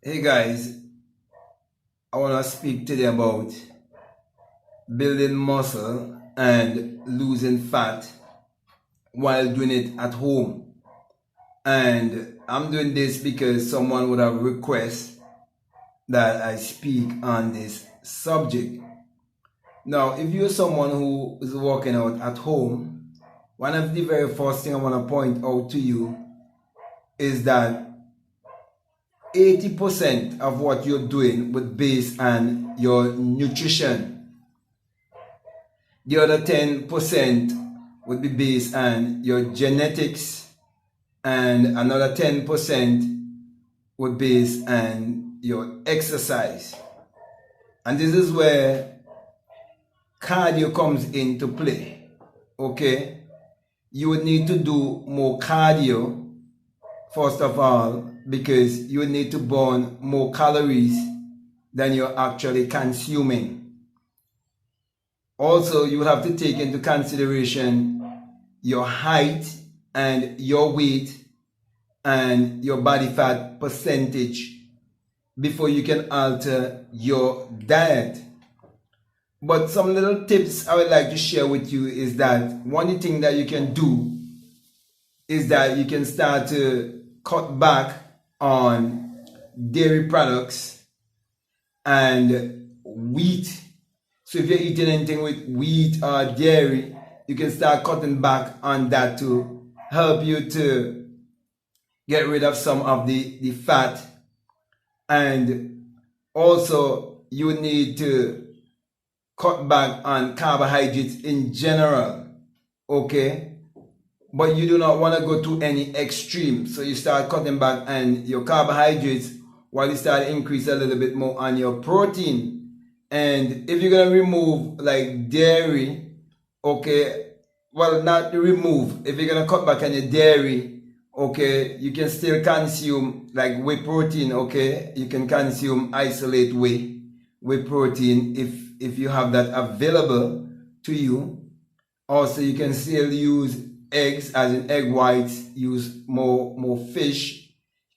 Hey guys, I want to speak today about building muscle and losing fat while doing it at home. And I'm doing this because someone would have requested that I speak on this subject. Now, if you're someone who is working out at home, one of the very first thing I want to point out to you is that 80% of what you're doing would base on your nutrition. The other 10% would be based on your genetics, and another 10% would be based on your exercise. And this is where cardio comes into play. Okay? You would need to do more cardio first of all, because you need to burn more calories than you're actually consuming. Also, you have to take into consideration your height and your weight and your body fat percentage before you can alter your diet. But some little tips I would like to share with you is that one thing that you can do is that you can start to cut back on dairy products and wheat. So if you're eating anything with wheat or dairy, you can start cutting back on that to help you to get rid of some of the fat. And also you need to cut back on carbohydrates in general. Okay? But you do not want to go to any extreme. So you start cutting back on your carbohydrates while you start increase a little bit more on your protein. And if you're going to remove like dairy, okay, well, not remove. If you're going to cut back on your dairy, okay, you can still consume like whey protein, okay. You can consume isolate whey protein if you have that available to you. Also, you can still use eggs, as in egg whites, use more fish.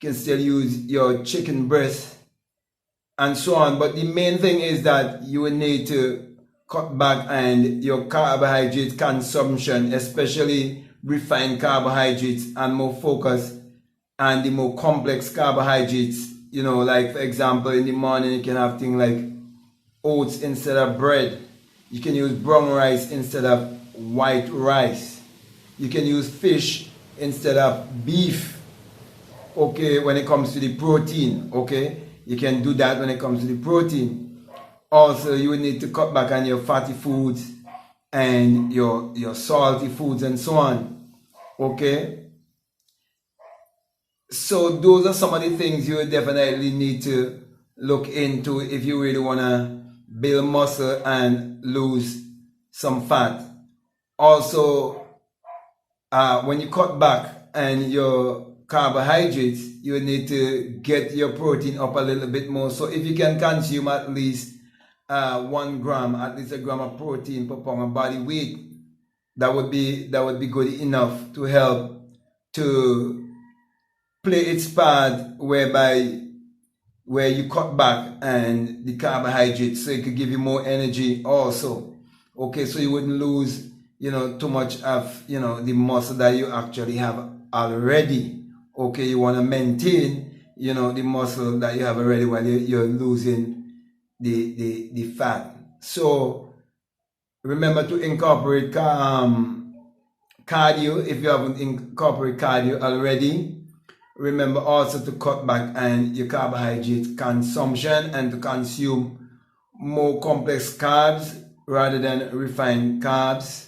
You can still use your chicken breast and so on. But the main thing is that you will need to cut back on your carbohydrate consumption, especially refined carbohydrates, and more focus on the more complex carbohydrates. You know, like for example, in the morning you can have things like oats instead of bread. You can use brown rice instead of white rice. You can use fish instead of beef, okay, when it comes to the protein, okay? You can do that when it comes to the protein. Also, you will need to cut back on your fatty foods and your salty foods and so on, okay? So those are some of the things you will definitely need to look into if you really want to build muscle and lose some fat. Also, when you cut back on your carbohydrates, you need to get your protein up a little bit more. So if you can consume at least 1 gram, at least a gram of protein per pound of body weight, that would be good enough to help to play its part where you cut back and the carbohydrates, so it could give you more energy also. Okay, so you wouldn't lose too much of the muscle that you actually have already. Okay, you want to maintain the muscle that you have already while you're losing the fat. So remember to incorporate cardio if you haven't incorporated cardio already. Remember also to cut back on your carbohydrate consumption and to consume more complex carbs rather than refined carbs.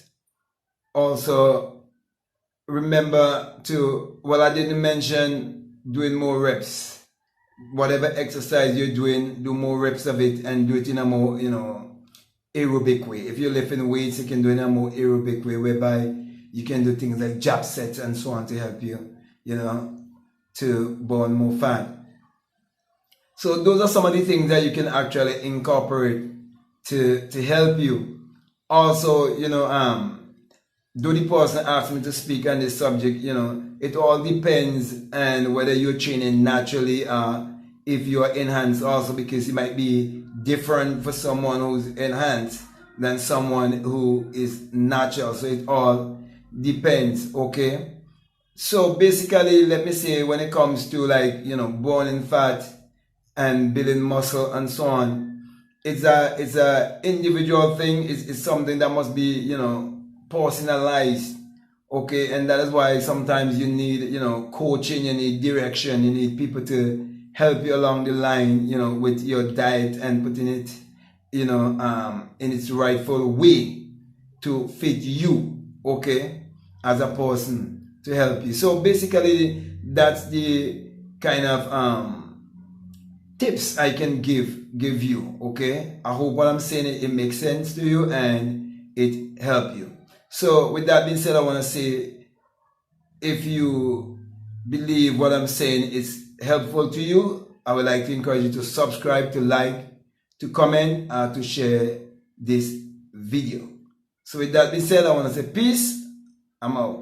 Also, remember to, well, I didn't mention doing more reps. Whatever exercise you're doing, do more reps of it and do it in a more, aerobic way. If you're lifting weights, you can do it in a more aerobic way, whereby you can do things like jab sets and so on to help you, to burn more fat. So those are some of the things that you can actually incorporate to help you. Also, do the person ask me to speak on this subject, it all depends on whether you're training naturally or if you are enhanced also, because it might be different for someone who's enhanced than someone who is natural. So it all depends, okay? So basically, let me say, when it comes to like, burning fat and building muscle and so on, it's a individual thing. It's something that must be, personalized, okay? And that is why sometimes you need, coaching, you need direction, you need people to help you along the line, with your diet and putting it, in its rightful way to fit you, okay, as a person, to help you. So basically, that's the kind of tips I can give you, okay? I hope what I'm saying, it makes sense to you and it help you. So with that being said, I want to say, if you believe what I'm saying is helpful to you, I would like to encourage you to subscribe, to like, to comment, to share this video. So with that being said, I want to say peace. I'm out.